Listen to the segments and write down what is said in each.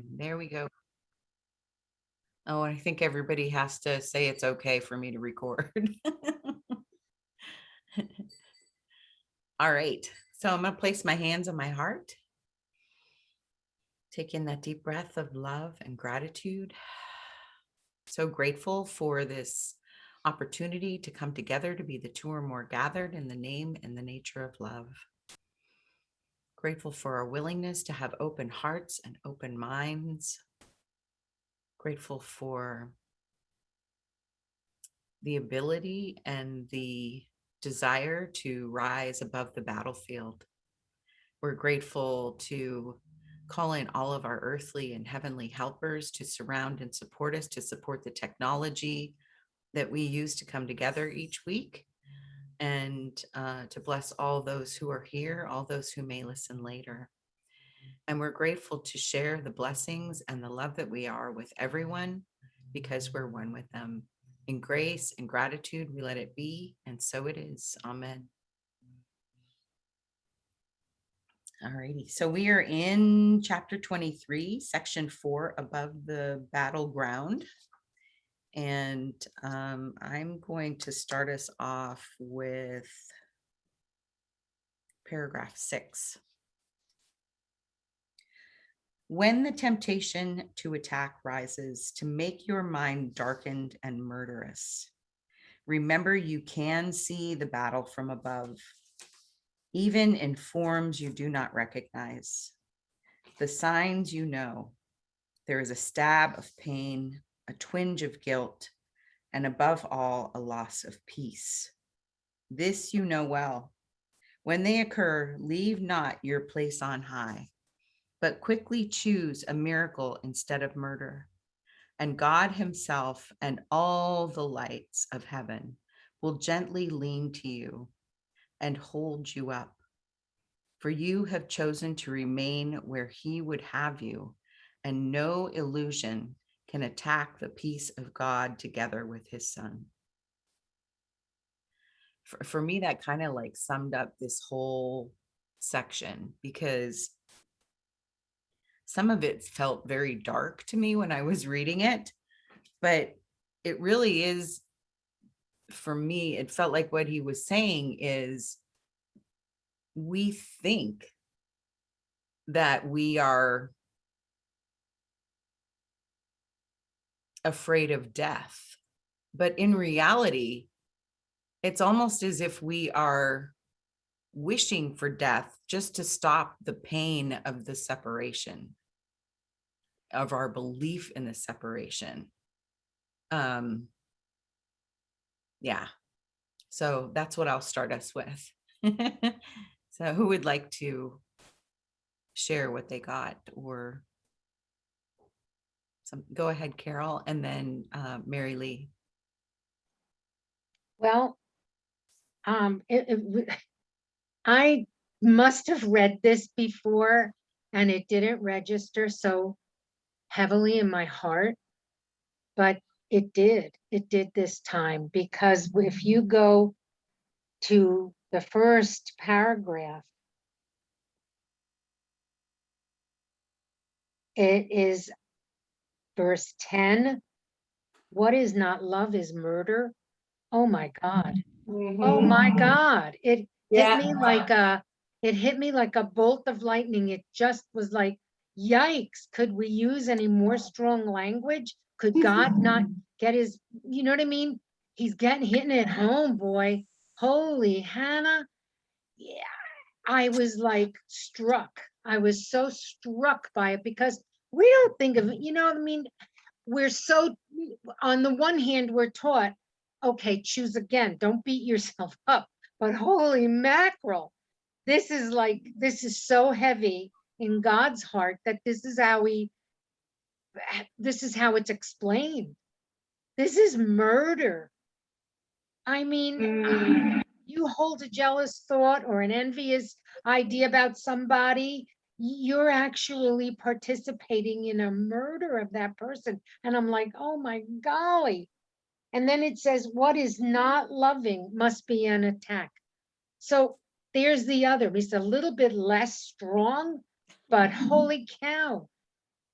And there we go. Oh, I think everybody has to say it's okay for me to record. All right. So I'm going to place my hands on my heart. Take in that deep breath of love and gratitude. So grateful for this opportunity to come together to be the two or more gathered in the name and the nature of love. Grateful for our willingness to have open hearts and open minds. Grateful for the ability and the desire to rise above the battlefield. We're grateful to call in all of our earthly and heavenly helpers to surround and support us, to support the technology that we use to come together each week, and to bless all those who are here, all those who may listen later. And we're grateful to share the blessings and the love that we are with everyone because we're one with them. In grace and gratitude, we let it be, and so it is. Amen. All righty. So we are in chapter 23, section 4, above the battleground. And I'm going to start us off with paragraph 6. When the temptation to attack rises, to make your mind darkened and murderous, remember you can see the battle from above, even in forms you do not recognize. The signs you know. There is a stab of pain, a twinge of guilt, and above all, a loss of peace. This you know well. When they occur, leave not your place on high, but quickly choose a miracle instead of murder. And God himself and all the lights of heaven will gently lean to you and hold you up. For you have chosen to remain where he would have you, and no illusion can attack the peace of God together with his son. For me, that kind of like summed up this whole section, because some of it felt very dark to me when I was reading it, but it really is, for me, it felt like what he was saying is we think that we are afraid of death, but in reality, it's almost as if we are wishing for death just to stop the pain of the separation, of our belief in the separation. Yeah, so that's what I'll start us with. So who would like to share what they got, or some? Go ahead, Carol, and then Mary Lee. Well, I must have read this before and it didn't register so heavily in my heart, but it did this time, because if you go to the first paragraph, it is verse 10. What is not love is murder. Oh my God. Oh my God. It hit me like a bolt of lightning. It just was like, yikes. Could we use any more strong language? Could God not get his, you know what I mean? He's hitting it home, boy. Holy Hannah. Yeah. I was like struck. I was so struck by it, because we don't think of it, you know what I mean? We're so, on the one hand, we're taught, okay, choose again, don't beat yourself up. But holy mackerel, this is so heavy in God's heart that this is how it's explained. This is murder. I mean, you hold a jealous thought or an envious idea about somebody, you're actually participating in a murder of that person. And I'm like, oh my golly. And then it says, what is not loving must be an attack. So there's the other. It's a little bit less strong, but holy cow.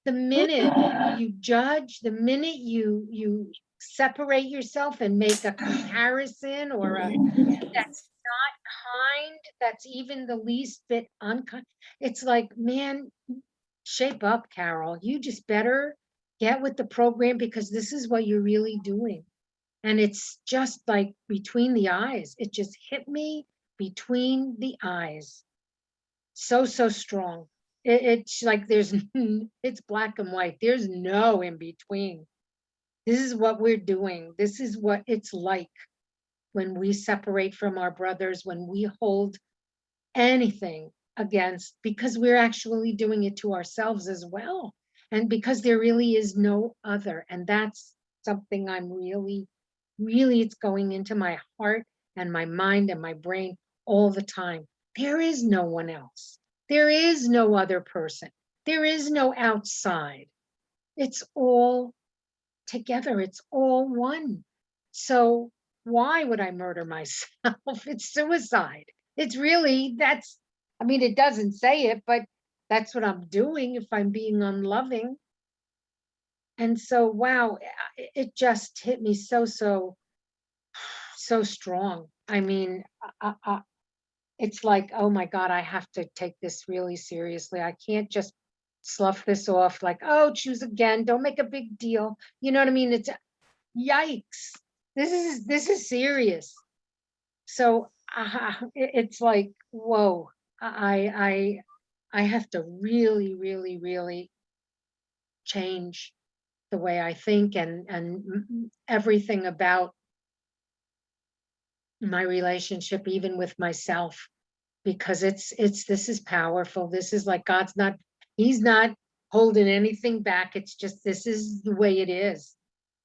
the minute you judge, the minute you separate yourself and make a comparison or a that's not kind, that's even the least bit unkind, it's like, man, shape up, Carol. You just better get with the program because this is what you're really doing. And it's just like between the eyes. It just hit me between the eyes. So, so strong. It's like there's, it's black and white. There's no in between. This is what we're doing. This is what it's like when we separate from our brothers, when we hold anything against, because we're actually doing it to ourselves as well. And because there really is no other. And that's something I'm really, really, it's going into my heart and my mind and my brain all the time. There is no one else. There is no other person. There is no outside. It's all together. It's all one. So why would I murder myself? It's suicide. It's really, that's, I mean, it doesn't say it, but that's what I'm doing if I'm being unloving. And so, wow, it just hit me so, so, so strong. I mean, it's like, oh my God, I have to take this really seriously. I can't just slough this off like, oh, choose again. Don't make a big deal. You know what I mean? It's yikes. This is serious. So it's like, whoa, I have to really, really, really change the way I think and everything about my relationship, even with myself, because this is powerful. This is like God's not, he's not holding anything back. It's just, this is the way it is.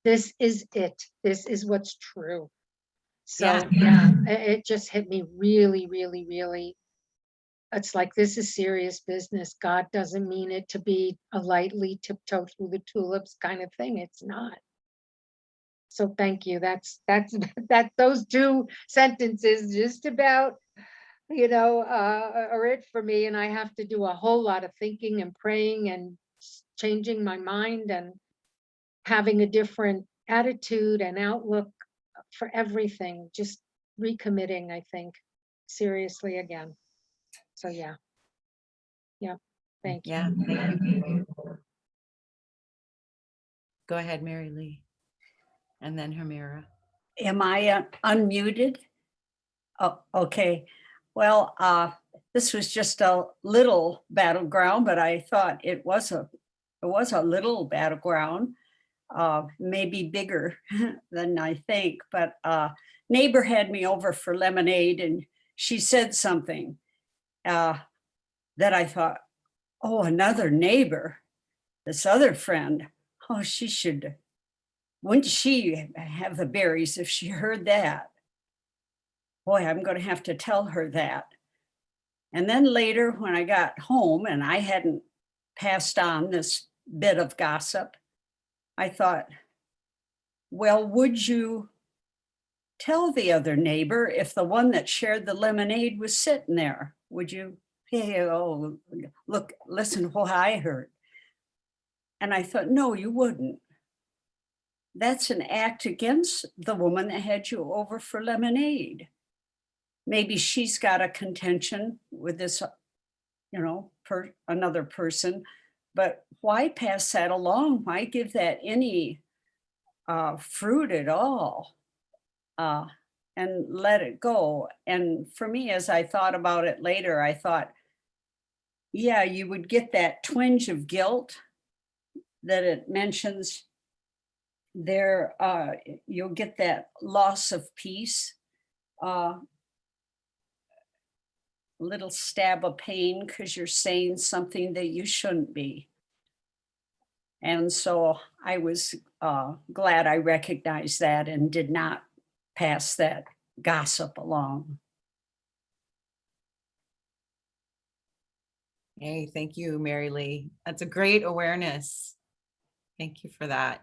This is it. This is what's true. So yeah, it just hit me really, really, really. It's like, this is serious business. God doesn't mean it to be a lightly tiptoe through the tulips kind of thing. It's not. So thank you. That's that those two sentences just about, are it for me. And I have to do a whole lot of thinking and praying and changing my mind and having a different attitude and outlook for everything, just recommitting, I think, seriously again. So yeah. Thank you. Yeah, thank you. Go ahead, Mary Lee. And then Hamira. Am I unmuted? Oh, okay. Well, this was just a little battleground, but I thought it was a little battleground, maybe bigger than I think. But neighbor had me over for lemonade, and she said something that I thought, oh, another neighbor, this other friend. Oh, wouldn't she have the berries if she heard that? Boy, I'm going to have to tell her that. And then later, when I got home and I hadn't passed on this bit of gossip, I thought, well, would you tell the other neighbor if the one that shared the lemonade was sitting there? Would you, hey, oh, look, listen to what I heard? And I thought, no, you wouldn't. That's an act against the woman that had you over for lemonade. Maybe she's got a contention with this, another person, but why pass that along? Why give that any fruit at all? And let it go. And for me, as I thought about it later, I thought, yeah, you would get that twinge of guilt that it mentions there. You'll get that loss of peace, little stab of pain because you're saying something that you shouldn't be. And so I was glad I recognized that and did not pass that gossip along. Hey, thank you, Mary Lee. That's a great awareness. Thank you for that.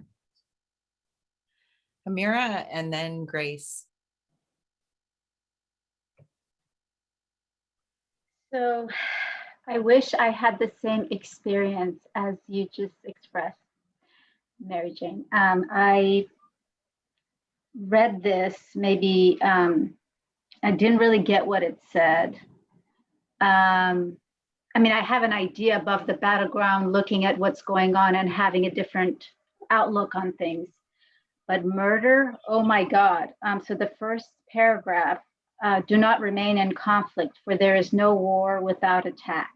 Hamira and then Grace. So I wish I had the same experience as you just expressed, Mary Jane. I read this, maybe I didn't really get what it said. I mean, I have an idea above the battleground, looking at what's going on and having a different outlook on things. But murder, oh my God. So the first paragraph, do not remain in conflict, for there is no war without attack.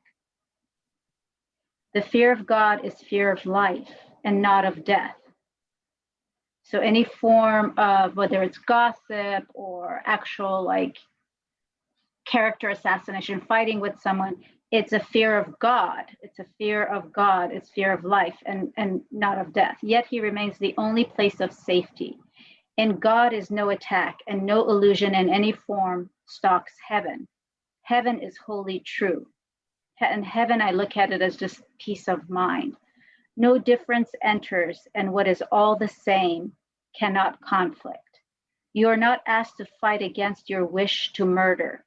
The fear of God is fear of life and not of death. So any form of, whether it's gossip or actual like character assassination, fighting with someone, it's a fear of God. It's a fear of God. It's fear of life and not of death. Yet he remains the only place of safety. In God is no attack, and no illusion in any form stalks heaven. Heaven is wholly true. In heaven, I look at it as just peace of mind. No difference enters, and what is all the same cannot conflict. You are not asked to fight against your wish to murder,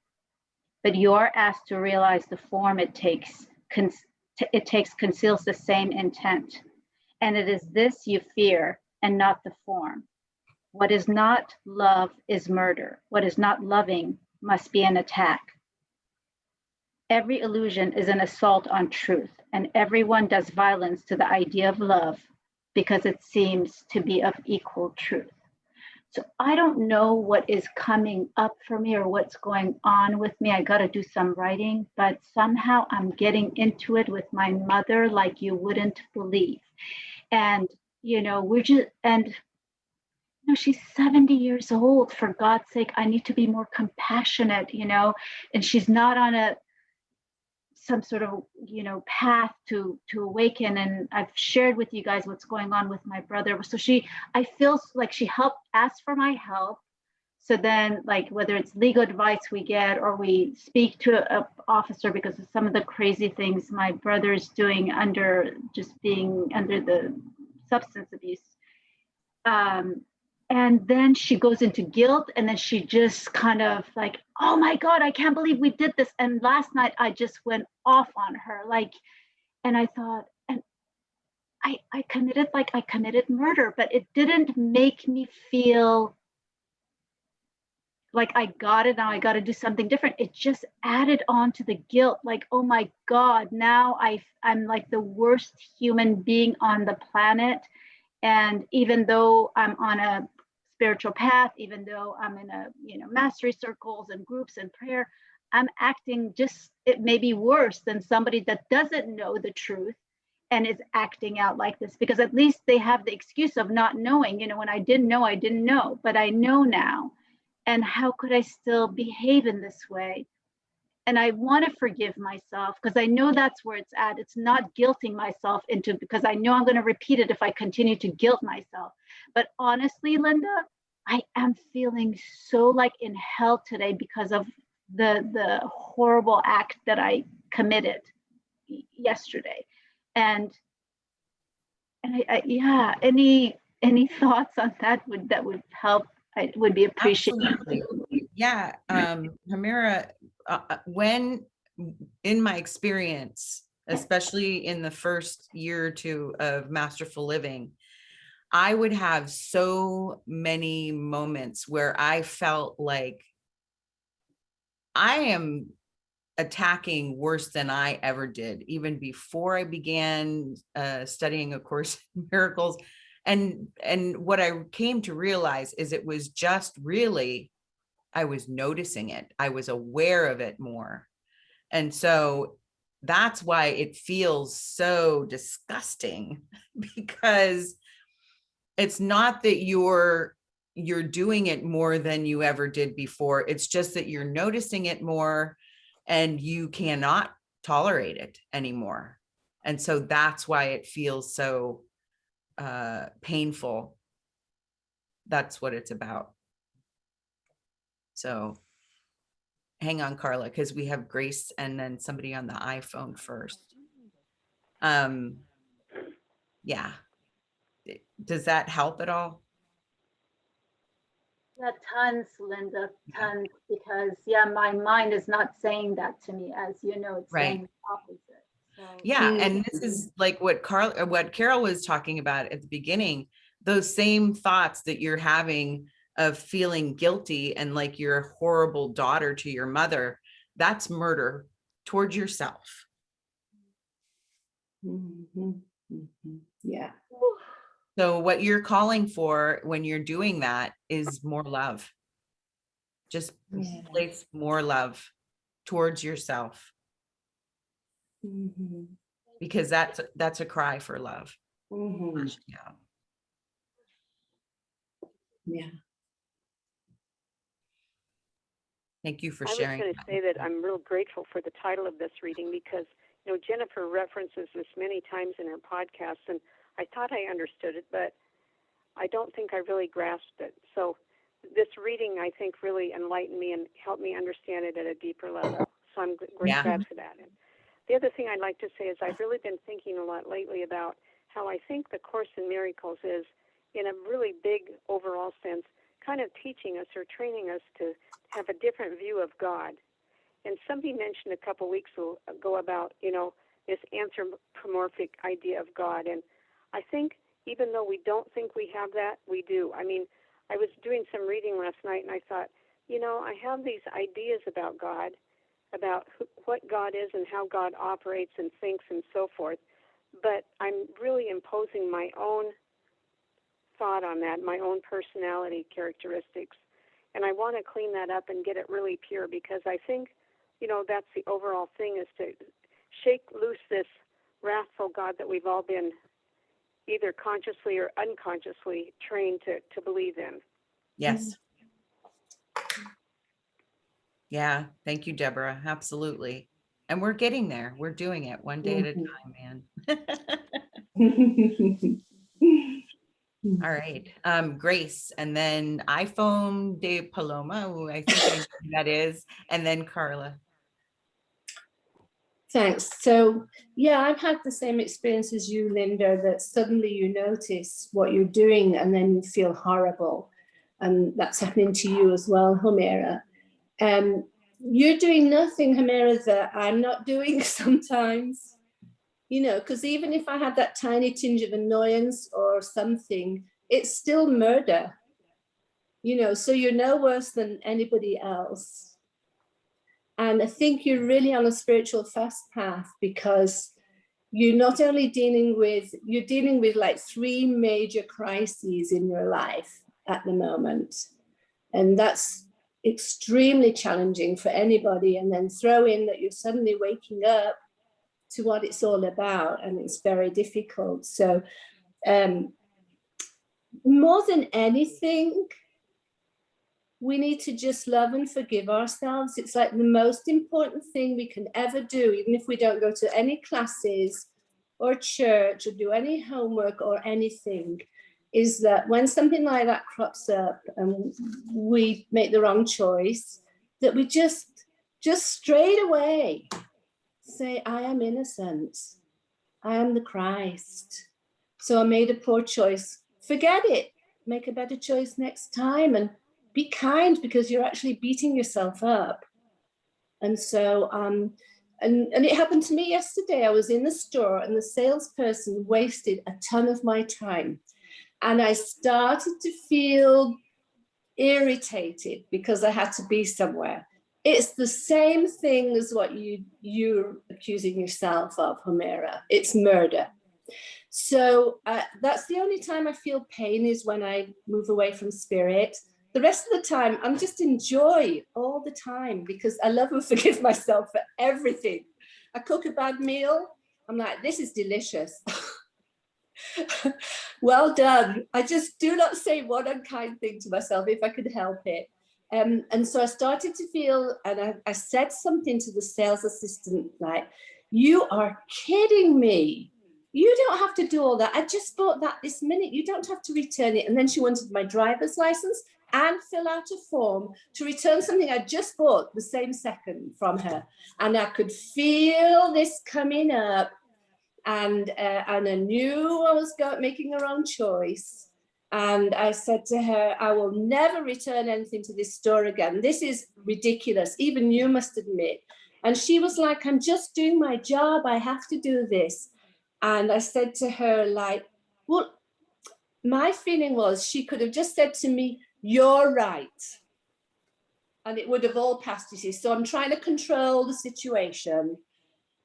but you are asked to realize the form it takes conceals the same intent. And it is this you fear and not the form. What is not love is murder. What is not loving must be an attack. Every illusion is an assault on truth, and everyone does violence to the idea of love because it seems to be of equal truth. So I don't know what is coming up for me or what's going on with me. I got to do some writing, but somehow I'm getting into it with my mother like you wouldn't believe. And, we're just, and she's 70 years old. For God's sake, I need to be more compassionate, and she's not on some sort of, path to awaken. And I've shared with you guys what's going on with my brother. So I feel like she asked for my help. So then, like, whether it's legal advice we get or we speak to an officer because of some of the crazy things my brother's doing just being under the substance abuse. And then she goes into guilt, and then she just kind of like, oh my God, I can't believe we did this. And last night I just went off on her. And I thought, and I committed murder, but it didn't make me feel like I got it. Now I got to do something different. It just added on to the guilt. Like, oh my God, now I'm like the worst human being on the planet. And even though I'm on a spiritual path, even though I'm in mastery circles and groups and prayer, I'm acting it may be worse than somebody that doesn't know the truth and is acting out like this, because at least they have the excuse of not knowing. When I didn't know, but I know now. And how could I still behave in this way? And I want to forgive myself because I know that's where it's at. It's not guilting myself because I know I'm going to repeat it if I continue to guilt myself. But honestly, Linda, I am feeling so like in hell today because of the horrible act that I committed yesterday. And yeah, any thoughts on that would help? I would be appreciated. Absolutely. Yeah. Hamira, when in my experience, especially in the first year or two of Masterful Living, I would have so many moments where I felt like I am attacking worse than I ever did, even before I began studying A Course in Miracles. And what I came to realize is it was just really, I was noticing it. I was aware of it more. And so that's why it feels so disgusting, because it's not that you're doing it more than you ever did before. It's just that you're noticing it more and you cannot tolerate it anymore. And so that's why it feels so painful. That's what it's about. So hang on, Carla, because we have Grace and then somebody on the iPhone first. Yeah. Does that help at all? Yeah, tons, Linda, tons, because yeah, my mind is not saying that to me, as you know, it's Right. saying the opposite. So Yeah, and this is like what Carol was talking about at the beginning, those same thoughts that you're having of feeling guilty and like you're a horrible daughter to your mother, that's murder towards yourself. Yeah. So what you're calling for when you're doing that is more love. Just Yeah. place more love towards yourself, because that's a cry for love. Yeah. Yeah. Thank you for I was sharing. going to say that I'm real grateful for the title of this reading because, you know, Jennifer references this many times in her podcast, and I thought I understood it, but I don't think I really grasped it. So this reading, I think, really enlightened me and helped me understand it at a deeper level. So I'm Yeah. glad for that. And the other thing I'd like to say is I've really been thinking a lot lately about how I think the Course in Miracles is, in a really big overall sense, kind of teaching us or training us to have a different view of God. And somebody mentioned a couple weeks ago about, you know, this anthropomorphic idea of God. And I think even though we don't think we have that, we do. I mean, I was doing some reading last night and I thought, you know, I have these ideas about God, about what God is and how God operates and thinks and so forth. But I'm really imposing my own thought on that, my own personality characteristics. And I want to clean that up and get it really pure, because I think, you know, that's the overall thing, is to shake loose this wrathful God that we've all been either consciously or unconsciously trained to believe in. Yes. Yeah. Thank you, Deborah. Absolutely. And we're getting there. We're doing it one day at a time, man. All right. Grace, and then iPhone de Paloma, who I think I know who that is, and then Carla. Thanks. So, yeah, I've had the same experience as you, Linda, that suddenly you notice what you're doing and then you feel horrible. And that's happening to you as well, Humera. You're doing nothing, Humera, that I'm not doing sometimes. You know, because even if I had that tiny tinge of annoyance or something, it's still murder. You know, so you're no worse than anybody else. And I think you're really on a spiritual fast path, because you're not only dealing with like 3 major crises in your life at the moment. And that's extremely challenging for anybody. And then throw in that you're suddenly waking up to what it's all about, and it's very difficult. So more than anything, we need to just love and forgive ourselves. It's like the most important thing we can ever do, even if we don't go to any classes or church or do any homework or anything, is that when something like that crops up and we make the wrong choice, that we just straight away say, I am innocent. I am the Christ. So I made a poor choice. Forget it. Make a better choice next time, and be kind, because you're actually beating yourself up. And so, and it happened to me yesterday. I was in the store and the salesperson wasted a ton of my time. And I started to feel irritated because I had to be somewhere. It's the same thing as what you're accusing yourself of, Humera. It's murder. So that's the only time I feel pain, is when I move away from spirit. The rest of the time, I'm just in joy all the time, because I love and forgive myself for everything. I cook a bad meal, I'm like, this is delicious. Well done. I just do not say one unkind thing to myself if I could help it. And so I started to feel, and I said something to the sales assistant, like, you are kidding me. You don't have to do all that. I just bought that this minute. You don't have to return it. And then she wanted my driver's license and fill out a form to return something I just bought the same second from her. And I could feel this coming up. And I knew I was making a wrong choice. And I said to her, I will never return anything to this store again. This is ridiculous. Even you must admit. And she was like, I'm just doing my job. I have to do this. And I said to her, like, well, my feeling was she could have just said to me, you're right. And it would have all passed, you see. So I'm trying to control the situation,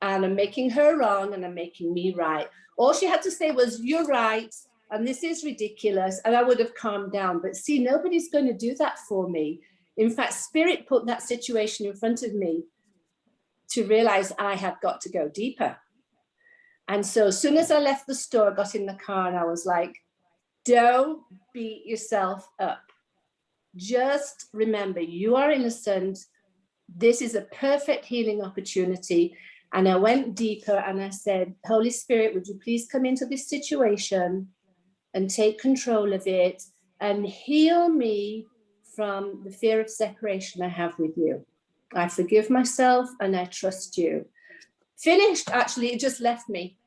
and I'm making her wrong and I'm making me right. All she had to say was, you're right, and this is ridiculous, and I would have calmed down. But see, nobody's going to do that for me. In fact, Spirit put that situation in front of me to realize I have got to go deeper. And so as soon as I left the store, I got in the car and I was like, don't beat yourself up. Just remember, you are innocent. This is a perfect healing opportunity. And I went deeper and I said, Holy Spirit, would you please come into this situation and take control of it and heal me from the fear of separation I have with you. I forgive myself and I trust you. Finished, actually, it just left me.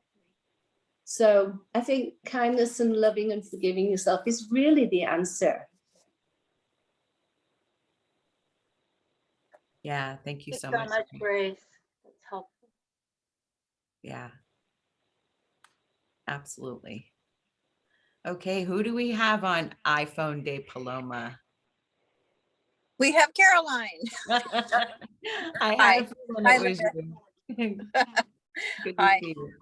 So I think kindness and loving and forgiving yourself is really the answer. Yeah, thank you so so much. much, Grace. That's helpful. Yeah, absolutely. Okay, who do we have on iPhone de Paloma? We have Caroline. I Hi. had a feeling Hi, it was you. Good to Hi. see you.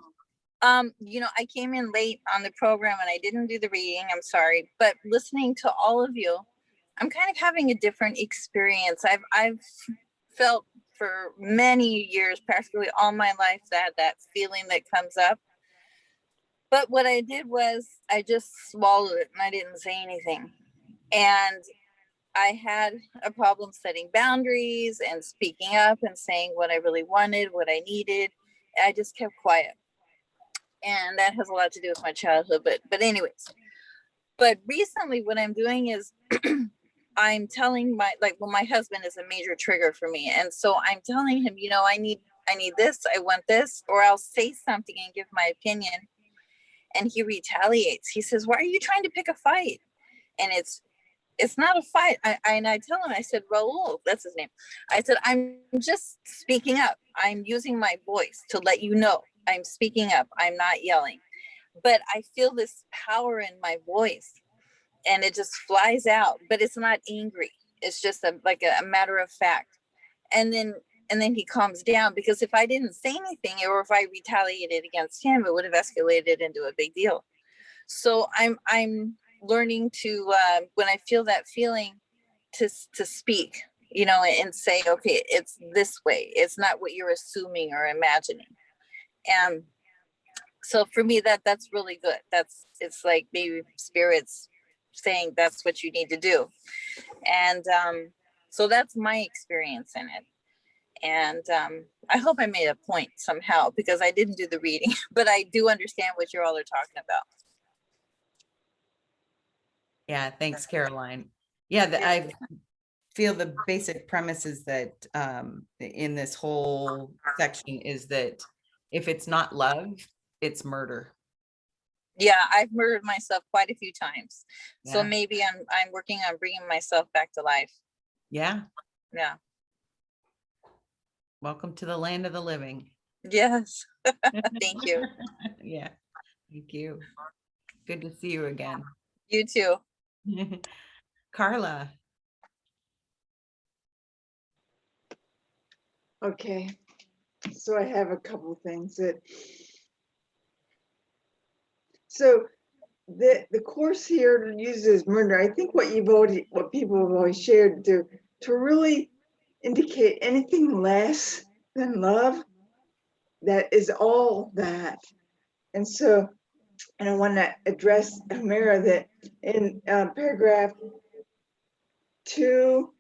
I came in late on the program and I didn't do the reading. I'm sorry, but listening to all of you, I'm kind of having a different experience. I've felt for many years, practically all my life, that feeling that comes up. But what I did was I just swallowed it and I didn't say anything. And I had a problem setting boundaries and speaking up and saying what I really wanted, what I needed. I just kept quiet. And that has a lot to do with my childhood, but anyways. But recently what I'm doing is I'm telling my husband is a major trigger for me. And so I'm telling him, I need this, I want this, or I'll say something and give my opinion. And he retaliates. He says, why are you trying to pick a fight? And it's not a fight. And I tell him, I said, Raul, that's his name. I said, I'm just speaking up. I'm using my voice to let you know I'm speaking up. I'm not yelling. But I feel this power in my voice and it just flies out, but it's not angry. It's just a matter of fact. And then he calms down, because if I didn't say anything or if I retaliated against him, it would have escalated into a big deal. So I'm learning to when I feel that feeling to speak, and say, okay, it's this way. It's not what you're assuming or imagining. And so for me, that's really good. It's like maybe spirits saying that's what you need to do. And so that's my experience in it. And I hope I made a point somehow, because I didn't do the reading, but I do understand what you all are talking about. Yeah, thanks, Caroline. Yeah, I feel the basic premise is that in this whole section is that if it's not love, it's murder. Yeah, I've murdered myself quite a few times. So Yeah. maybe I'm working on bringing myself back to life. Yeah. Yeah. Welcome to the land of the living. Yes. Thank you. Yeah. Thank you. Good to see you again. You too. Carla. Okay, so I have a couple things so the course here uses murder. I think what people have always shared to really indicate anything less than love, that is all that. And so, and I want to address Amira that in paragraph 2,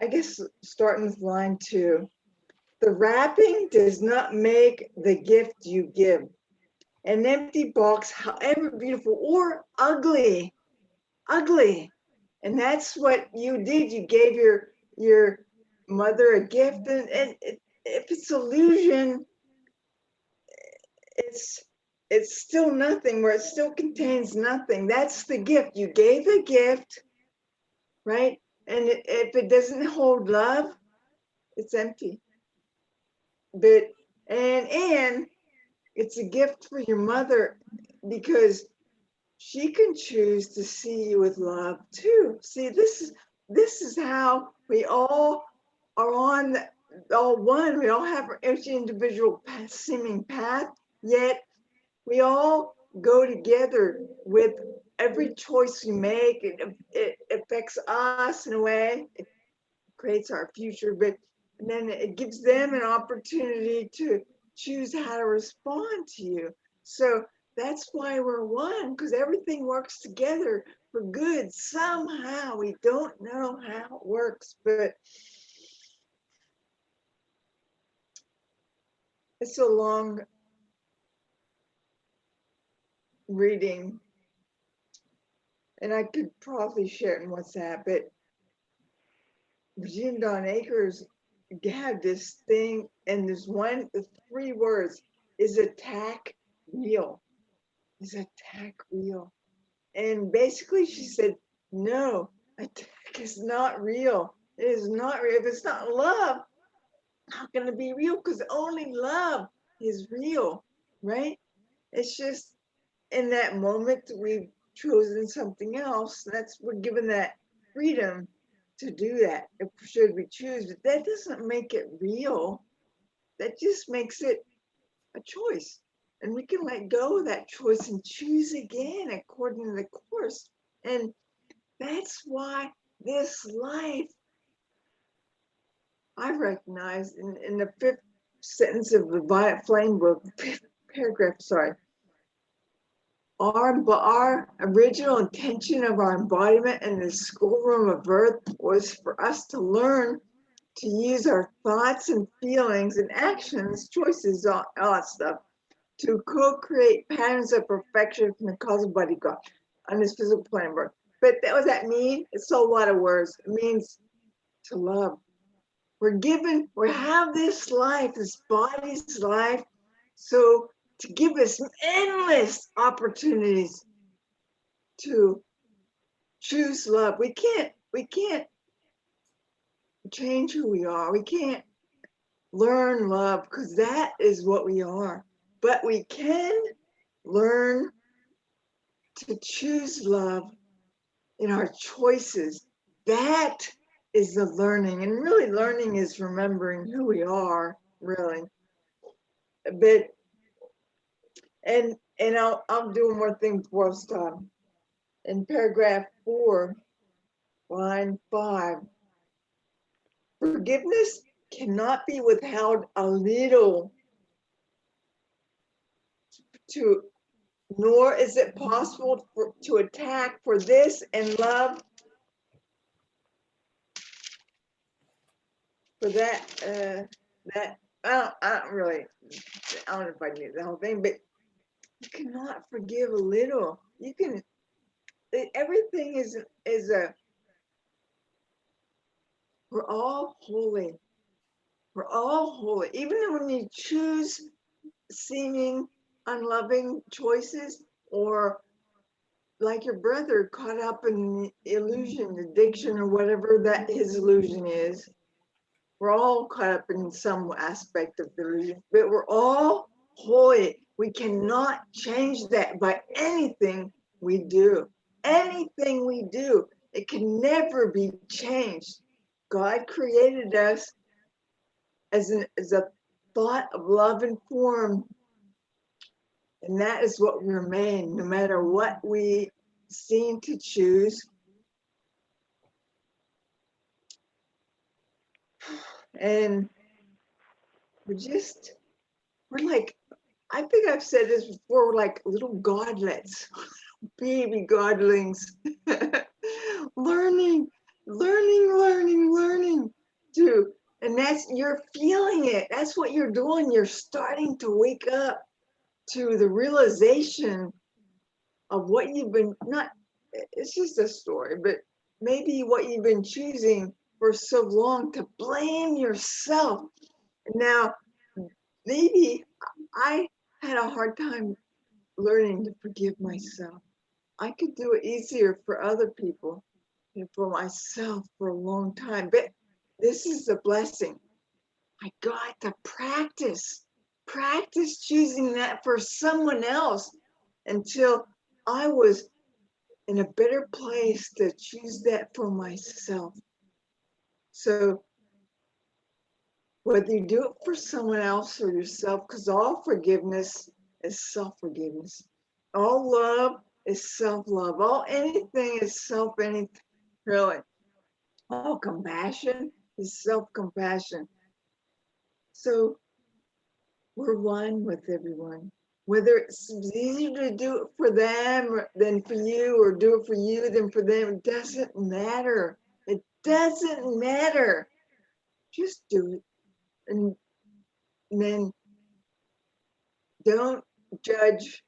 I guess starting with line 2, the wrapping does not make the gift you give. An empty box, however beautiful or ugly, and that's what you did. You gave your mother a gift, and if it's illusion, it's still nothing, where it still contains nothing. That's the gift. You gave a gift, right? And if it doesn't hold love, it's empty. But and it's a gift for your mother, because she can choose to see you with love too. See, this is how we all are on all one. We all have our each individual seeming path, yet we all go together with every choice we make. It affects us in a way. It creates our future, but then it gives them an opportunity to choose how to respond to you. So that's why we're one, because everything works together for good somehow. We don't know how it works, but it's a long reading, and I could probably share it in WhatsApp, but Virginia Dawn Akers had this thing, and there's the 3 words: is attack real? Is attack real? And basically she said, no, attack is not real. It is not real. If it's not love, how can it be real? Because only love is real, right? It's just in that moment we've chosen something else. We're given that freedom to do that, if should we choose, but that doesn't make it real. That just makes it a choice. And we can let go of that choice and choose again according to the course. And that's why this life, I recognize in the 5th sentence of the Violet Flame book, 5th paragraph, sorry, our original intention of our embodiment in the schoolroom of earth was for us to learn to use our thoughts and feelings and actions, choices, all that stuff, to co-create patterns of perfection from the cosmic body God on this physical plane work. But what does that mean? It's a lot of words. It means to love. We have this life, this body's life, so to give us endless opportunities to choose love. We can't change who we are. We can't learn love, because that is what we are. But we can learn to choose love in our choices. That is the learning. And really learning is remembering who we are, really. But and I'll do one more thing before I stop. In paragraph 4, line 5, forgiveness cannot be withheld a little, nor is it possible to attack for this and love for that. I don't really, I don't know if I knew the whole thing, but you cannot forgive a little. You can, everything is we're all holy. We're all holy. Even when you choose seeming unloving choices, or like your brother caught up in illusion, addiction, or whatever that his illusion is. We're all caught up in some aspect of the illusion, but we're all holy. We cannot change that by anything we do. Anything we do, it can never be changed. God created us as a thought of love and form, and that is what we remain, no matter what we seem to choose. And we're like, I think I've said this before, we're like little godlets, baby godlings, learning to, and you're feeling it. That's what you're doing. You're starting to wake up to the realization of what you've been, it's just a story, but maybe what you've been choosing for so long, to blame yourself. Now, maybe I had a hard time learning to forgive myself. I could do it easier for other people than for myself for a long time, but this is a blessing. I got to practice choosing that for someone else until I was in a better place to choose that for myself. So whether you do it for someone else or yourself, because all forgiveness is self-forgiveness. All love is self-love. All anything is anything, really. All compassion is self-compassion. So we're one with everyone. Whether it's easier to do it for them than for you, or do it for you than for them, it doesn't matter. It doesn't matter. Just do it. And then don't judge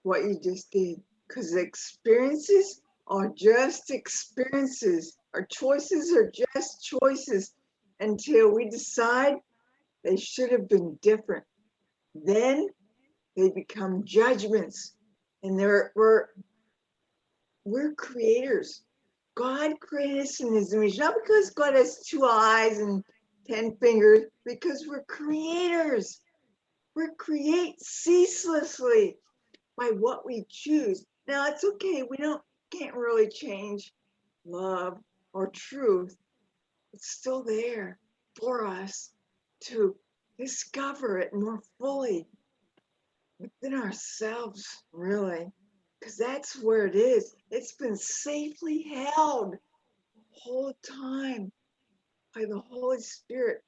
what you just did, because experiences are just experiences. Our choices are just choices until we decide they should have been different. Then they become judgments, and we're creators. God created us in his image, not because God has 2 eyes and 10 fingers, because we're creators. We create ceaselessly by what we choose. Now it's okay, can't really change love or truth. It's still there for us to discover it more fully within ourselves, really, because that's where it is. It's been safely held the whole time by the Holy Spirit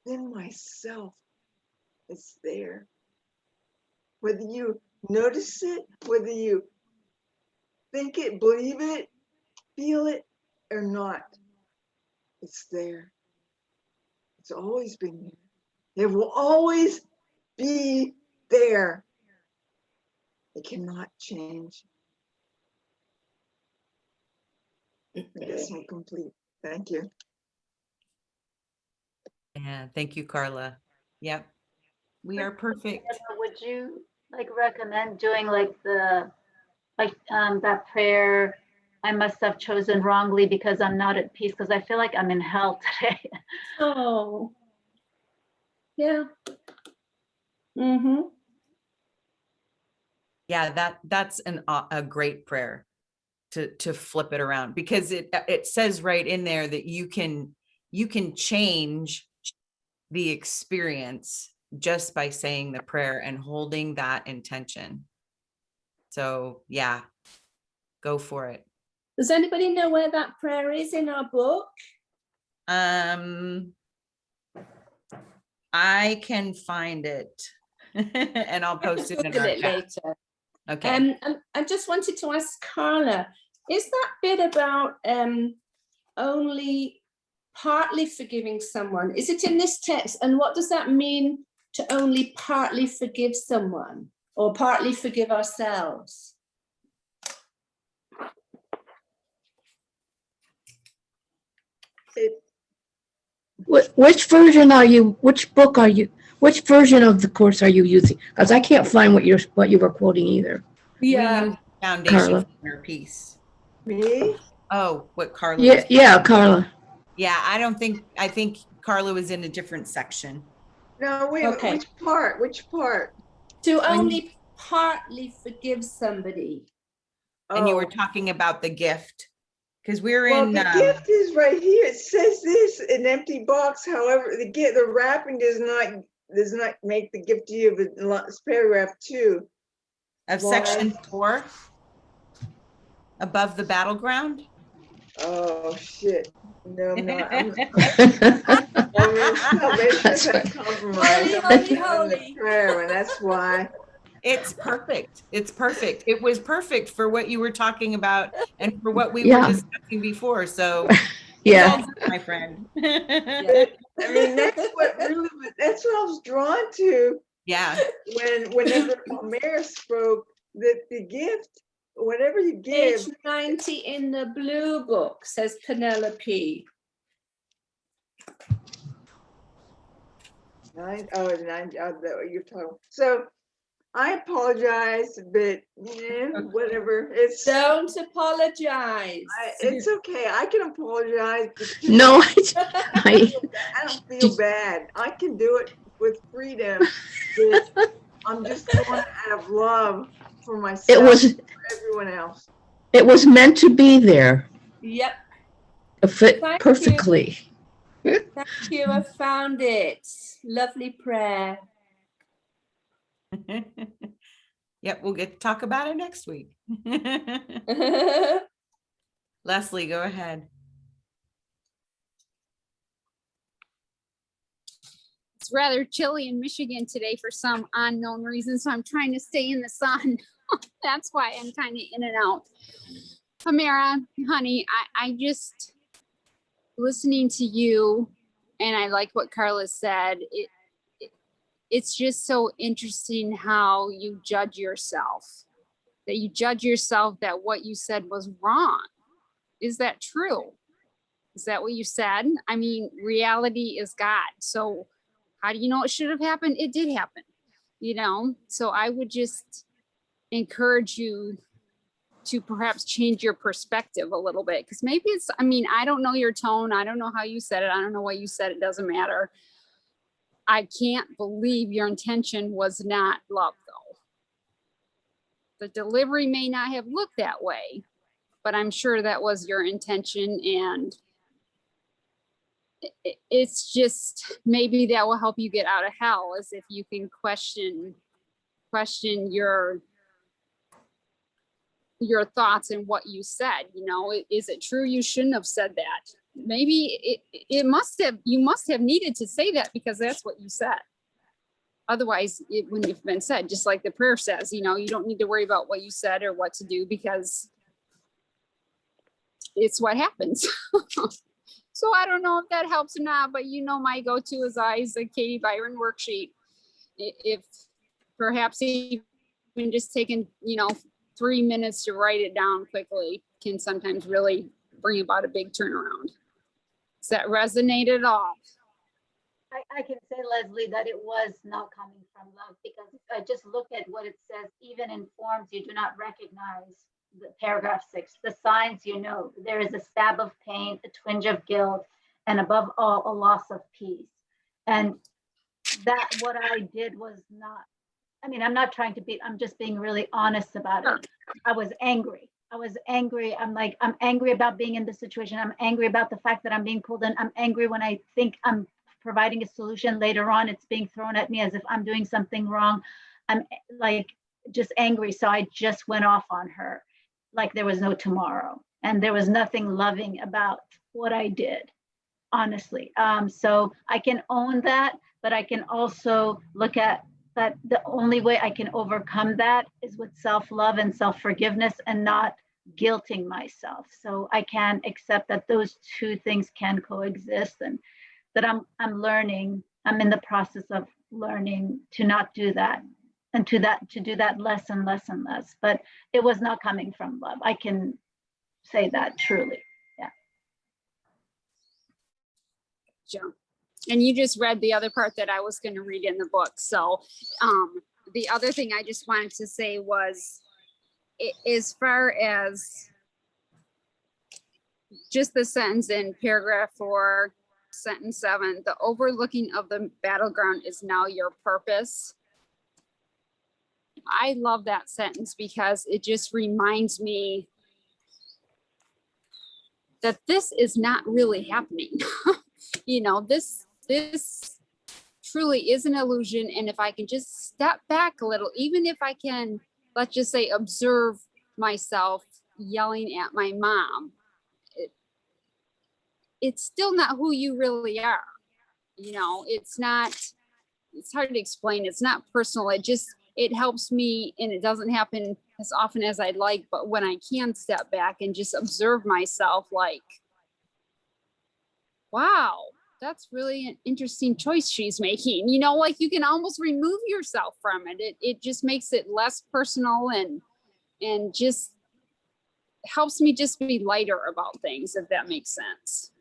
within myself. It's there. Whether you notice it, whether you think it, believe it, feel it, or not, it's there. It's always been there. It will always be there. It cannot change. I guess I'm complete. Thank you. Yeah, thank you, Carla. Yep, we are perfect. Would you like recommend doing like that prayer, I must have chosen wrongly because I'm not at peace, because I feel like I'm in hell today. Oh, yeah. Mm-hmm. Yeah, that's a great prayer to flip it around, because it says right in there that you can change the experience just by saying the prayer and holding that intention. So yeah, go for it. Does anybody know where that prayer is in our book? I can find it and I'll post it in Google our it chat. later. Okay. And I just wanted to ask Carla, is that bit about only partly forgiving someone? Is it in this text? And what does that mean, to only partly forgive someone or partly forgive ourselves? Which version are you, which book are you, which version of the course are you using? Because I can't find what you were quoting either. We use Foundation Carla. for Inner Peace. Me? Oh, what Carla Yeah, was. yeah, Carla. Yeah, I think Carla was in a different section. No, wait, Okay. which part? Which part? To When- only partly forgive somebody. And you were Oh, talking about the gift, because we're well, in the gift is right here. It says this, an empty box. However, the wrapping does not make the gift to you, but it's paragraph 2. of Why? section 4 above the battleground. Oh shit. No, I'm not. I'm in salvation That's has right. compromised. Holy, I'm holy, in the holy. prayer, and that's why. It's perfect. It's perfect. It was perfect for what you were talking about and for what we were Yeah. discussing before. So it's Yeah. all good, my friend. But, I mean, that's what I was drawn to Yeah. whenever Mayor spoke, that the gift, whatever you give. Page 90 in the blue book, says Penelope. 9, oh, 9, what you're talking. So I apologize, but whatever. It's Don't apologize. it's okay. I can apologize because No, I, I don't feel bad. I can do it with freedom. But I'm just doing it out of love for it myself was, and for everyone else. it was meant to be there. Yep. It fit Thank you. perfectly. Thank you. I found it. Lovely prayer. Yep, we'll get to talk about it next week. Leslie, go ahead. It's rather chilly in Michigan today for some unknown reason, so I'm trying to stay in the sun. That's why I'm kind of in and out. Amira, honey, I just listening to you, and I like what Carla said. It's just so interesting how you judge yourself. That you judge yourself that what you said was wrong. Is that true? Is that what you said? I mean, reality is God. So how do you know it should have happened? It did happen, you know? So I would just encourage you to perhaps change your perspective a little bit. Because maybe it's, I mean, I don't know your tone. I don't know how you said it. I don't know what you said. It doesn't matter. I can't believe your intention was not love, though. The delivery may not have looked that way, but I'm sure that was your intention. And it's just, maybe that will help you get out of hell, as if you can question your thoughts and what you said. You know, is it true you shouldn't have said that? Maybe you must have needed to say that because that's what you said. Otherwise it wouldn't have been said. Just like the prayer says, you know, you don't need to worry about what you said or what to do because it's what happens. So I don't know if that helps or not, but you know, my go-to is always a Katie Byron worksheet. If perhaps even just taking, you know, 3 minutes to write it down quickly can sometimes really bring about a big turnaround. Does that resonate at all? I can say, Leslie, that it was not coming from love, because if I just look at what it says, even in forms you do not recognize, the paragraph 6, the signs you know, there is a stab of pain, a twinge of guilt, and above all, a loss of peace. And that what I did was not, I mean, I'm not trying to be, I'm just being really honest about it. I was angry. I'm like, I'm angry about being in this situation. I'm angry about the fact that I'm being pulled in. I'm angry when I think I'm providing a solution. Later on, it's being thrown at me as if I'm doing something wrong. I'm like just angry. So I just went off on her like there was no tomorrow. And there was nothing loving about what I did, honestly. So I can own that, but I can also look at that the only way I can overcome that is with self-love and self-forgiveness and not guilting myself. So I can accept that those two things can coexist, and that I'm learning, I'm in the process of learning to not do that, and to do that less and less and less. But it was not coming from love. I can say that truly. Yeah. Joe. And you just read the other part that I was going to read in the book. So the other thing I just wanted to say was, as far as just the sentence in paragraph 4, sentence 7, the overlooking of the battleground is now your purpose. I love that sentence because it just reminds me that this is not really happening. You know, this truly is an illusion. And if I can just step back a little, even if I can, let's just say, observe myself yelling at my mom, it's still not who you really are. You know, it's hard to explain. It's not personal. It helps me, and it doesn't happen as often as I'd like, but when I can step back and just observe myself, like, wow, that's really an interesting choice she's making. You know, like you can almost remove yourself from it. It just makes it less personal and just helps me just be lighter about things, if that makes sense.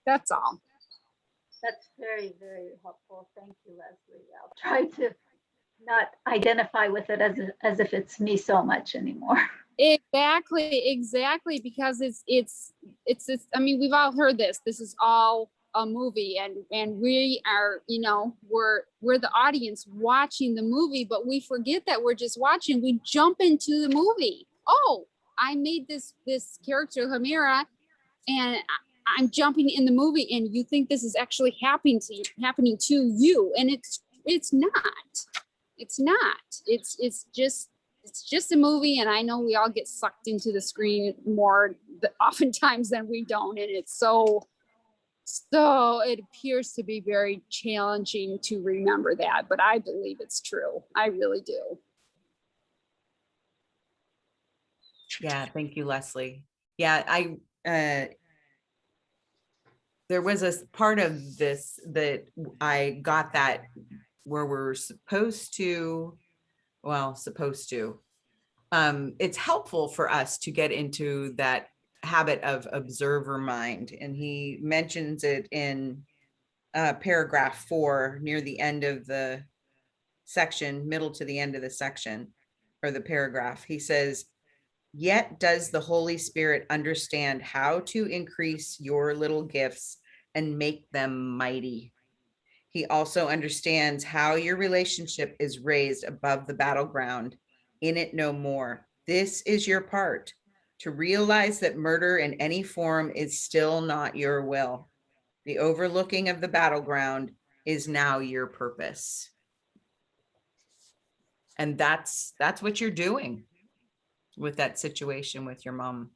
That's all. That's very, very helpful. Thank you, Leslie. I'll try to not identify with it as if it's me so much anymore. Exactly, because it's I mean, we've all heard this. This is all a movie, and we are, you know, we're the audience watching the movie, but we forget that we're just watching. We jump into the movie. Oh, I made this character Hamira, and I'm jumping in the movie, and you think this is actually happening to you, and it's not. It's not. It's just a movie, and I know we all get sucked into the screen more oftentimes than we don't, and it's so it appears to be very challenging to remember that, but I believe it's true. I really do. Yeah, thank you, Leslie. Yeah, there was a part of this that I got that where we're supposed to, it's helpful for us to get into that habit of observer mind. And he mentions it in paragraph 4 near the end of the section, middle to the end of the section or the paragraph. He says, "Yet does the Holy Spirit understand how to increase your little gifts and make them mighty. He also understands how your relationship is raised above the battleground, in it no more. This is your part, to realize that murder in any form is still not your will. The overlooking of the battleground is now your purpose." And that's what you're doing with that situation with your mom.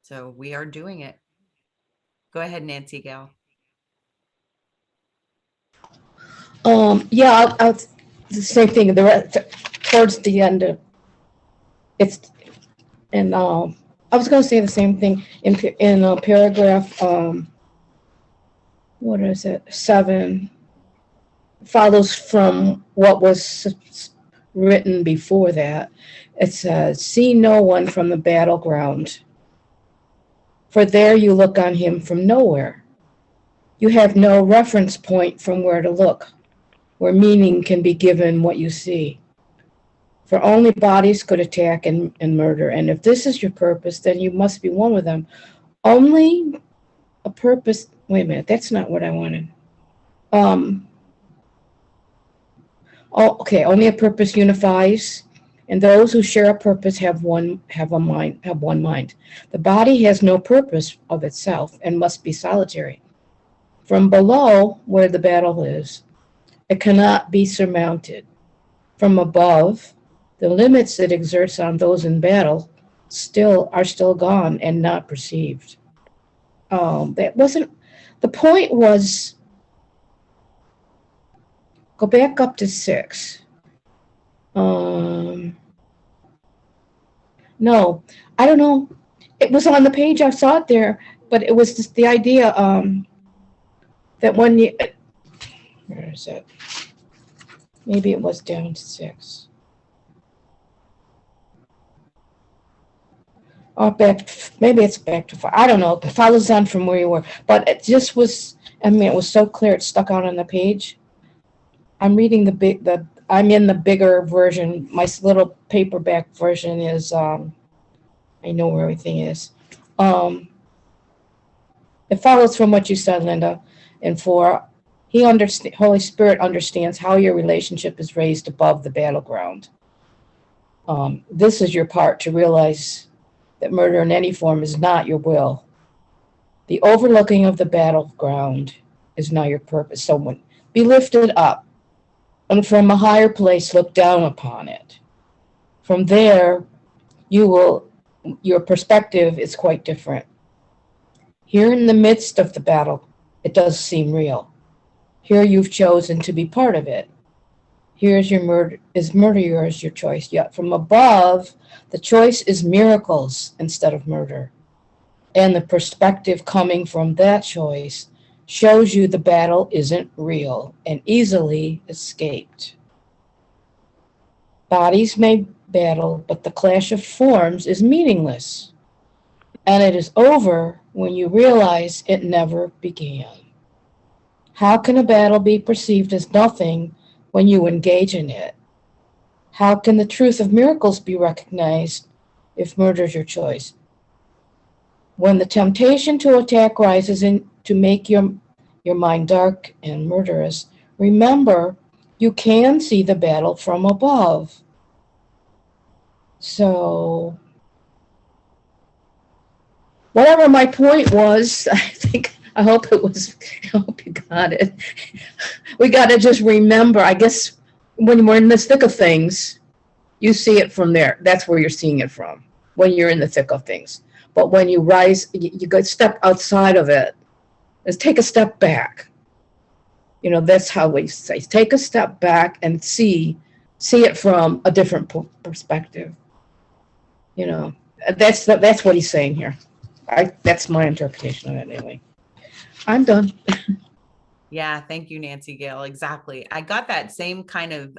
So we are doing it. Go ahead, Nancy Gal. Yeah, the same thing. Towards the end of it's, and I was going to say the same thing in paragraph. What is it? 7 follows from what was written before that. It says, "See no one from the battleground, for there you look on him from nowhere. You have no reference point from where to look, where meaning can be given what you see. For only bodies could attack and murder, and if this is your purpose, then you must be one with them. Only a purpose." Wait a minute, that's not what I wanted. Okay, only a purpose unifies, and those who share a purpose have one mind. The body has no purpose of itself and must be solitary. From below, where the battle is, it cannot be surmounted. From above, the limits it exerts on those in battle are still gone and not perceived. That wasn't the point. Was go back up to 6. No, I don't know. It was on the page. I saw it there, but it was just the idea that when you, where is it? Maybe it was down to 6. Or maybe it's back to 5. I don't know. It follows on from where you were, but it just was. I mean, it was so clear. It stuck out on the page. I'm reading I'm in the bigger version. My little paperback version is. I know where everything is. It follows from what you said, Linda. And 4, Holy Spirit understands how your relationship is raised above the battleground. This is your part, to realize that murder in any form is not your will. The overlooking of the battleground is now your purpose. So be lifted up, and from a higher place look down upon it. From there, your perspective is quite different. Here in the midst of the battle, it does seem real. Here you've chosen to be part of it. Here's your murder. Is murder yours, your choice? Yet from above, the choice is miracles instead of murder. And the perspective coming from that choice shows you the battle isn't real and easily escaped. Bodies may battle, but the clash of forms is meaningless. And it is over when you realize it never began. How can a battle be perceived as nothing when you engage in it? How can the truth of miracles be recognized if murder is your choice? When the temptation to attack rises in to make your mind dark and murderous, remember you can see the battle from above. So, whatever my point was, I hope you got it. We got to just remember, I guess, when we're in the thick of things, you see it from there. That's where you're seeing it from, when you're in the thick of things. But when you rise, you got to step outside of it. Let's take a step back. That's how we say, take a step back and see it from a different perspective. That's what he's saying here. That's my interpretation of it anyway. I'm done. Yeah, thank you, Nancy Gale. Exactly. I got that same kind of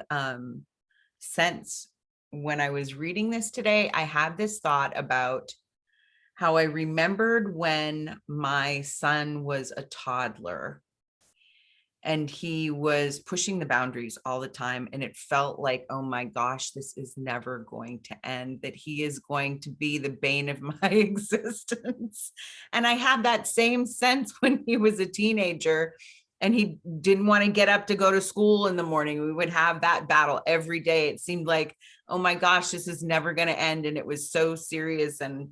sense when I was reading this today. I had this thought about how I remembered when my son was a toddler and he was pushing the boundaries all the time. And it felt like, oh my gosh, this is never going to end, that he is going to be the bane of my existence. And I had that same sense when he was a teenager and he didn't want to get up to go to school in the morning. We would have that battle every day. It seemed like, oh my gosh, this is never going to end. And it was so serious, and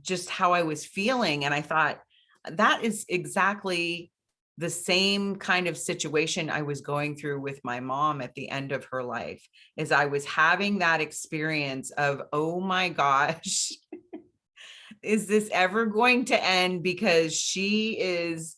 just how I was feeling. And I thought, that is exactly the same kind of situation I was going through with my mom at the end of her life, is I was having that experience of, oh my gosh, is this ever going to end? Because she is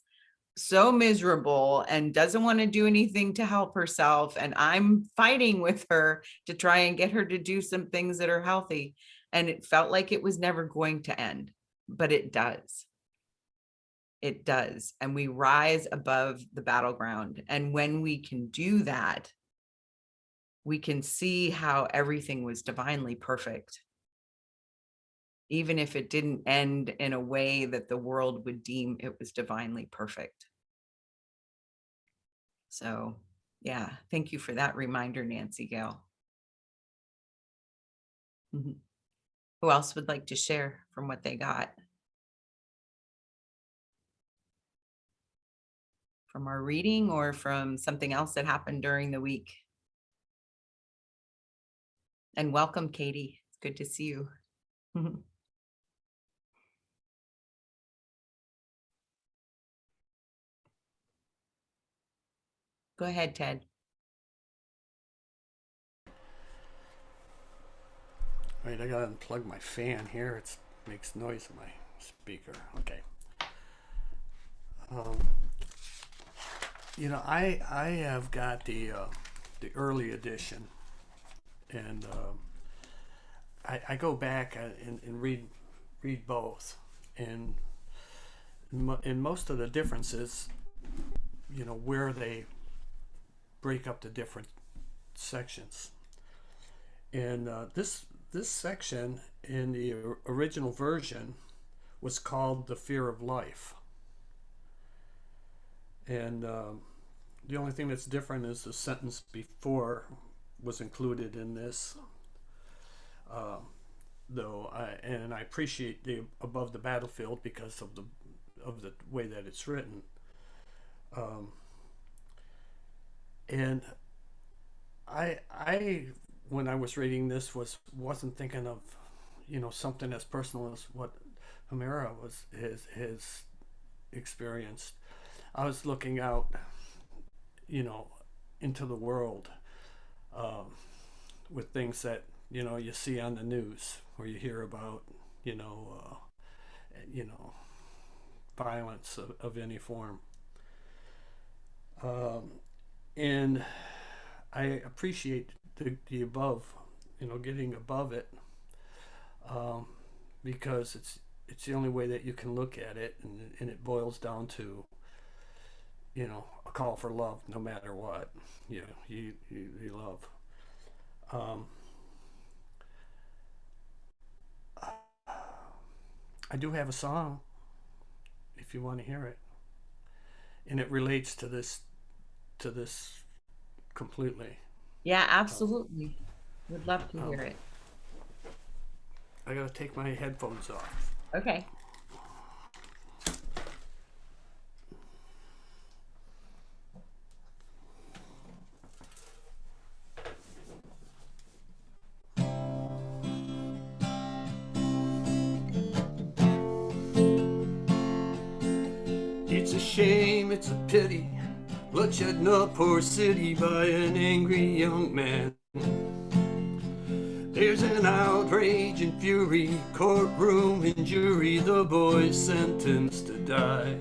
so miserable and doesn't want to do anything to help herself. And I'm fighting with her to try and get her to do some things that are healthy. And it felt like it was never going to end, but it does. It does. And we rise above the battleground. And when we can do that, we can see how everything was divinely perfect, even if it didn't end in a way that the world would deem it was divinely perfect. So, yeah, thank you for that reminder, Nancy Gale. Mhm. Who else would like to share from what they got from our reading or from something else that happened during the week? And welcome, Katie. It's good to see you. Go ahead, Ted. Right, I gotta unplug my fan here. It makes noise in my speaker. Okay. I have got the early edition, and I go back and read both, and in most of the differences, where they break up the different sections. And this section in the original version was called The Fear of Life. And the only thing that's different is the sentence before was included in this. Though I appreciate the above the battlefield because of the way that it's written. And I when I was reading this wasn't thinking of something as personal as what Homera was his experienced. I was looking out into the world with things that you see on the news or you hear about violence of any form, and I appreciate the above, getting above it, because it's the only way that you can look at it, and it boils down to a call for love, no matter what you love. I do have a song if you want to hear it, and it relates to this completely. Yeah, absolutely. Would love to hear Um, it. I gotta take my headphones off. Okay. It's a shame, it's a pity, bloodshed in a poor city by an angry young man. There's an outrage and fury, courtroom and jury, the boy's sentenced to die.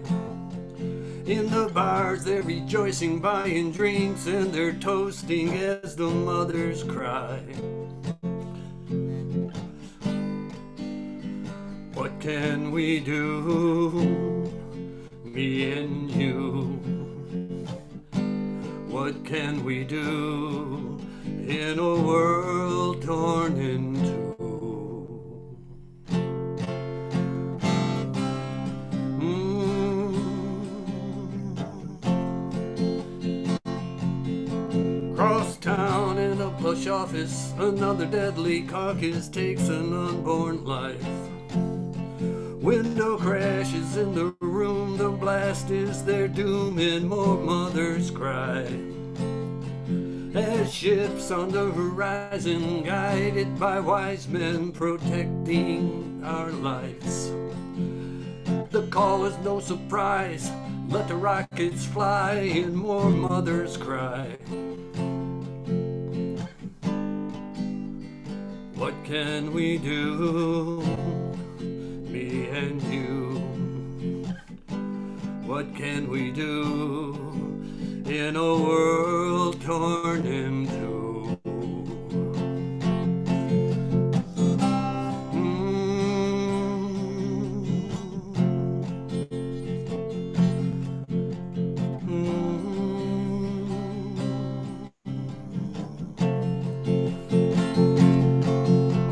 In the bars they're rejoicing, buying drinks, and they're toasting as the mothers cry. What can we do, me and you? What can we do in a world torn in two? Cross town in a plush office, another deadly caucus takes an unborn life. Window crashes in the room, the blast is their doom, and more mothers cry. As ships on the horizon, guided by wise men protecting our lives. The call is no surprise, let the rockets fly, and more mothers cry. What can we do, me and you? What can we do in a world torn in two?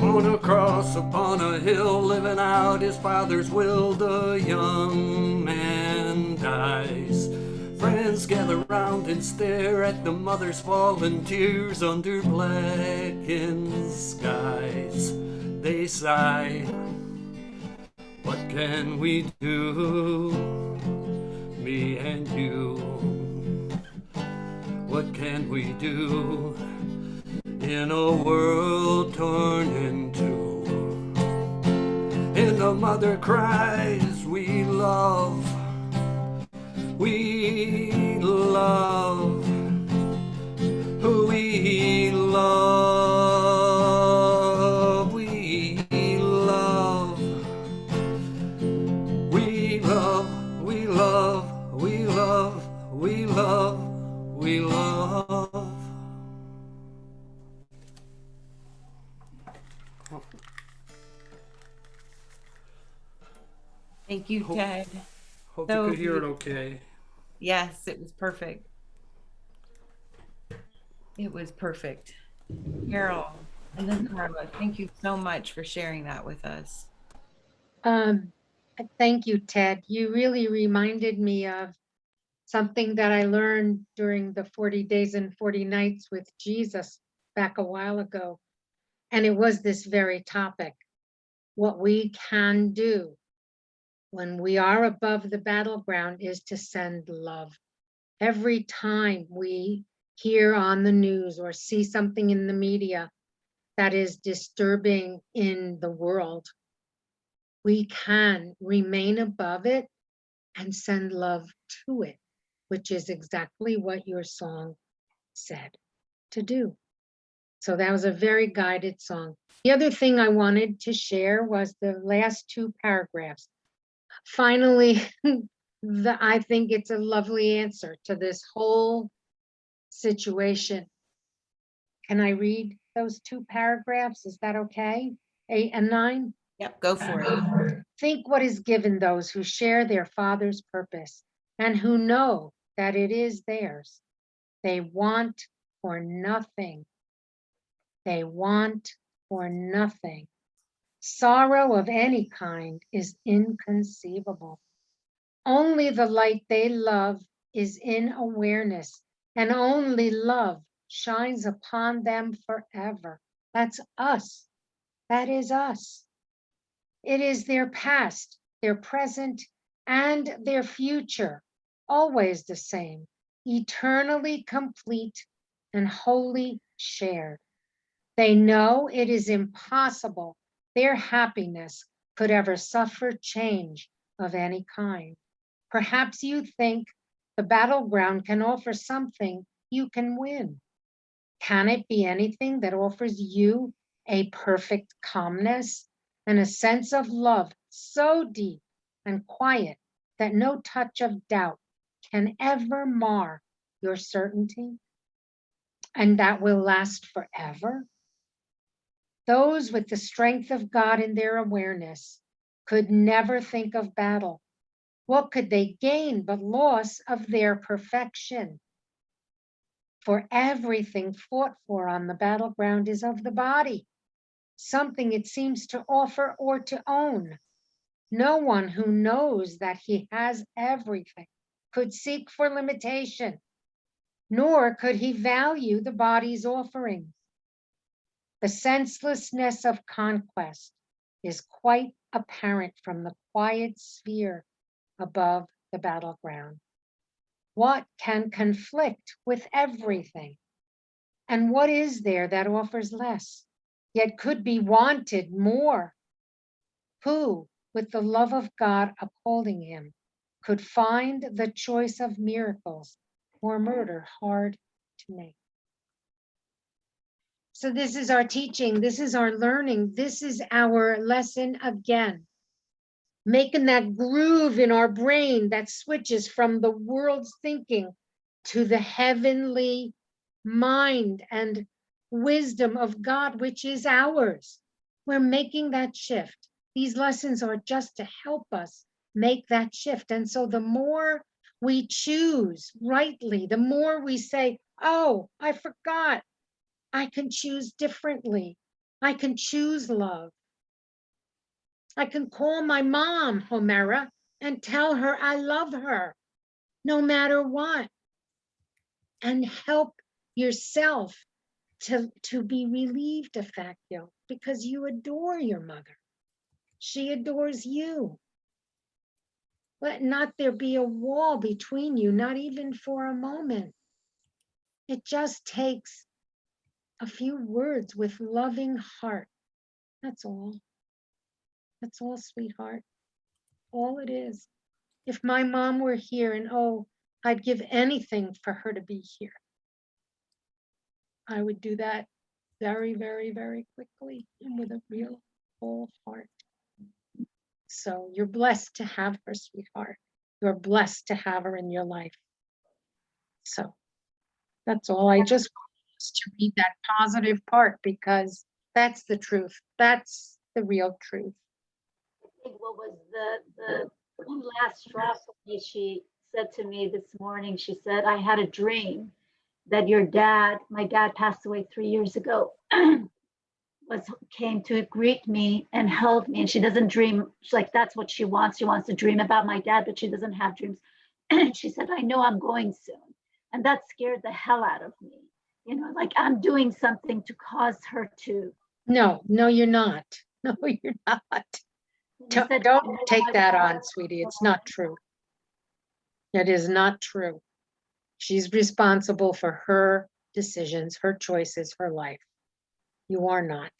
On a cross upon a hill, living out his father's will, the young man dies. Friends gather round and stare at the mother's fallen tears under blackened skies. They sigh, what can we do, me and you? What can we do in a world torn in two? And the mother cries, we love, we love, we love, we love, we love, we love, we love, we love, we love. Thank you, Ted. Hope So you could hear it beautiful. okay. Yes, it was perfect. It was perfect. Carol, and then Carla, thank you so much for sharing that with us. Thank you, Ted. You really reminded me of something that I learned during the 40 days and 40 nights with Jesus back a while ago. And it was this very topic, what we can do when we are above the battleground is to send love. Every time we hear on the news or see something in the media that is disturbing in the world, we can remain above it and send love to it, which is exactly what your song said to do. So that was a very guided song. The other thing I wanted to share was the last two paragraphs. Finally, I think it's a lovely answer to this whole situation. Can I read those two paragraphs? Is that okay? 8 and 9? Yep, go for it. Think what is given those who share their Father's purpose and who know that it is theirs. They want for nothing. They want for nothing. Sorrow of any kind is inconceivable. Only the light they love is in awareness, and only love shines upon them forever. That's us. That is us. It is their past, their present, and their future, always the same, eternally complete and wholly shared. They know it is impossible their happiness could ever suffer change of any kind. Perhaps you think the battleground can offer something you can win. Can it be anything that offers you a perfect calmness and a sense of love so deep and quiet that no touch of doubt can ever mar your certainty, and that will last forever? Those with the strength of God in their awareness could never think of battle. What could they gain but loss of their perfection? For everything fought for on the battleground is of the body, something it seems to offer or to own. No one who knows that he has everything could seek for limitation, nor could he value the body's offerings. The senselessness of conquest is quite apparent from the quiet sphere above the battleground. What can conflict with everything? And what is there that offers less, yet could be wanted more? Who, with the love of God upholding him, could find the choice of miracles or murder hard to make? So this is our teaching, this is our learning, this is our lesson again. Making that groove in our brain that switches from the world's thinking to the heavenly mind and wisdom of God, which is ours. We're making that shift. These lessons are just to help us make that shift. And so the more we choose rightly, the more we say, oh, I forgot. I can choose differently. I can choose love. I can call my mom, Homera, and tell her I love her, no matter what, and help yourself to be relieved of that guilt because you adore your mother. She adores you. Let not there be a wall between you, not even for a moment. It just takes a few words with loving heart. That's all. That's all, sweetheart. All it is. If my mom were here, and oh, I'd give anything for her to be here, I would do that very, very, very quickly and with a real whole heart. So you're blessed to have her, sweetheart. You're blessed to have her in your life. So that's all. I just want us to read that positive part because that's the truth. That's the real truth. I think what was the last straw for me, she said to me this morning, she said, I had a dream that my dad passed away 3 years ago, came to greet me and held me. And she doesn't dream. She's like, that's what she wants. She wants to dream about my dad, but she doesn't have dreams. And she said, I know I'm going soon. And that scared the hell out of me. You know, like I'm doing something to cause her to. No, you're not. No, you're not. Don't take that on, sweetie. It's not true. It is not true. She's responsible for her decisions, her choices, her life. You are not.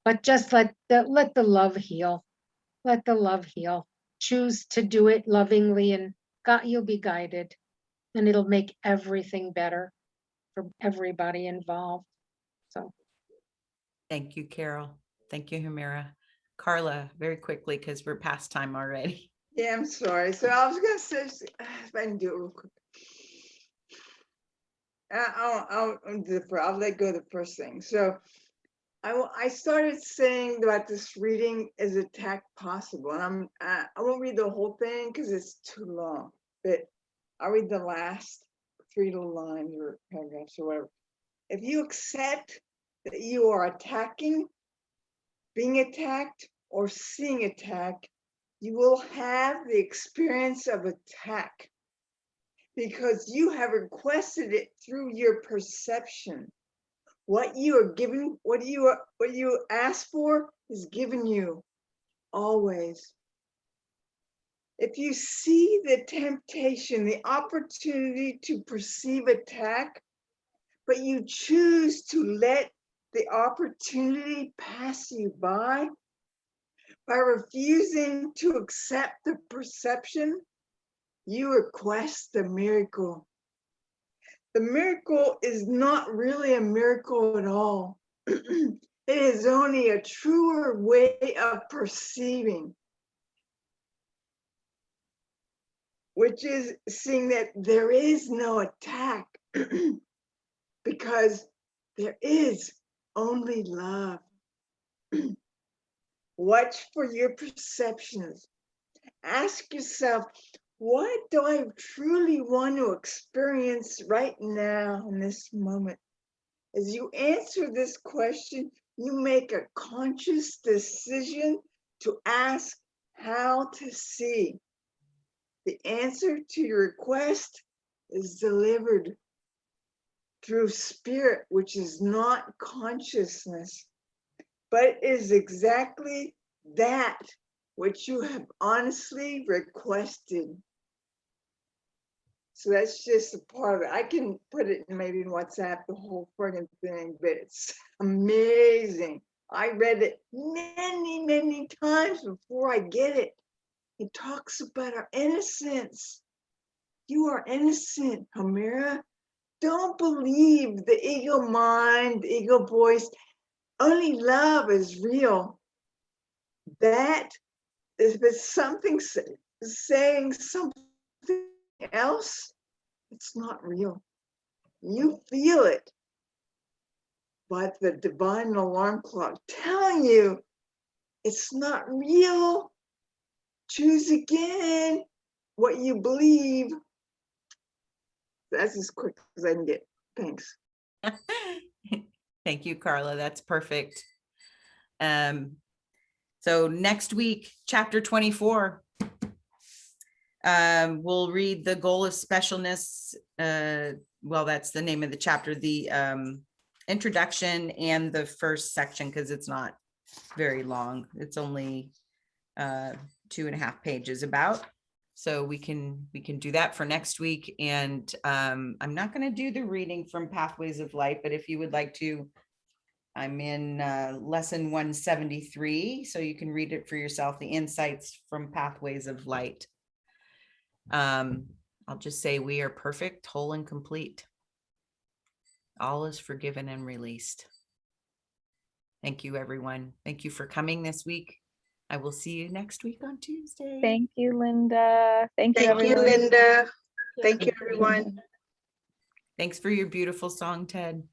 But just let the love heal. Let the love heal. Choose to do it lovingly, and God, you'll be guided, and it'll make everything better for everybody involved. So Thank you, Carol. Thank you, Humira. Carla, very quickly, because we're past time already. Yeah, I'm sorry. So I was gonna say, if I can do it real quick. I'll let go of the first thing. So I started saying about this reading is attack possible, and I won't read the whole thing because it's too long, but I'll read the last 3 little lines or paragraphs or whatever. If you accept that you are attacking, being attacked, or seeing attack, you will have the experience of attack. because you have requested it through your perception. What you are given, what you ask for is given you always. If you see the temptation, the opportunity to perceive attack, but you choose to let the opportunity pass you by refusing to accept the perception, you request the miracle. The miracle is not really a miracle at all. It is only a truer way of perceiving, which is seeing that there is no attack because there is only love. Watch for your perceptions. Ask yourself, what do I truly want to experience right now in this moment? As you answer this question, you make a conscious decision to ask how to see. The answer to your request is delivered through spirit, which is not consciousness, but is exactly that which you have honestly requested. So that's just a part of it. I can put it maybe in WhatsApp, the whole friggin' thing, but it's amazing. I read it many, many times before I get it. It talks about our innocence. You are innocent, Hamira. Don't believe the ego mind, the ego voice. Only love is real. That if it's something saying something else, it's not real. You feel it, but the divine alarm clock telling you it's not real. Choose again what you believe. That's as quick as I can get. Thanks. Thank you, Carla. That's perfect. So next week, chapter 24. We'll read the goal of specialness. Well, that's the name of the chapter, the introduction and the first section, because it's not very long. It's only 2.5 pages about. So we can do that for next week. And I'm not going to do the reading from Pathways of Light, but if you would like to, I'm in lesson 173, so you can read it for yourself, the insights from Pathways of Light. I'll just say we are perfect, whole, and complete. All is forgiven and released. Thank you, everyone. Thank you for coming this week. I will see you next week on Tuesday. Thank you, Linda. Thank you, Thank you, everyone. Linda. Thank you, everyone. Thanks for your beautiful song, Ted.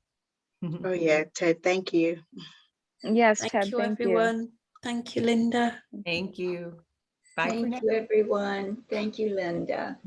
Oh yeah, Ted, thank you. Yes, Thank Ted, you, thank you. everyone. Thank you, Linda. Thank you. Bye for now. Thank you, everyone. Thank you, Linda.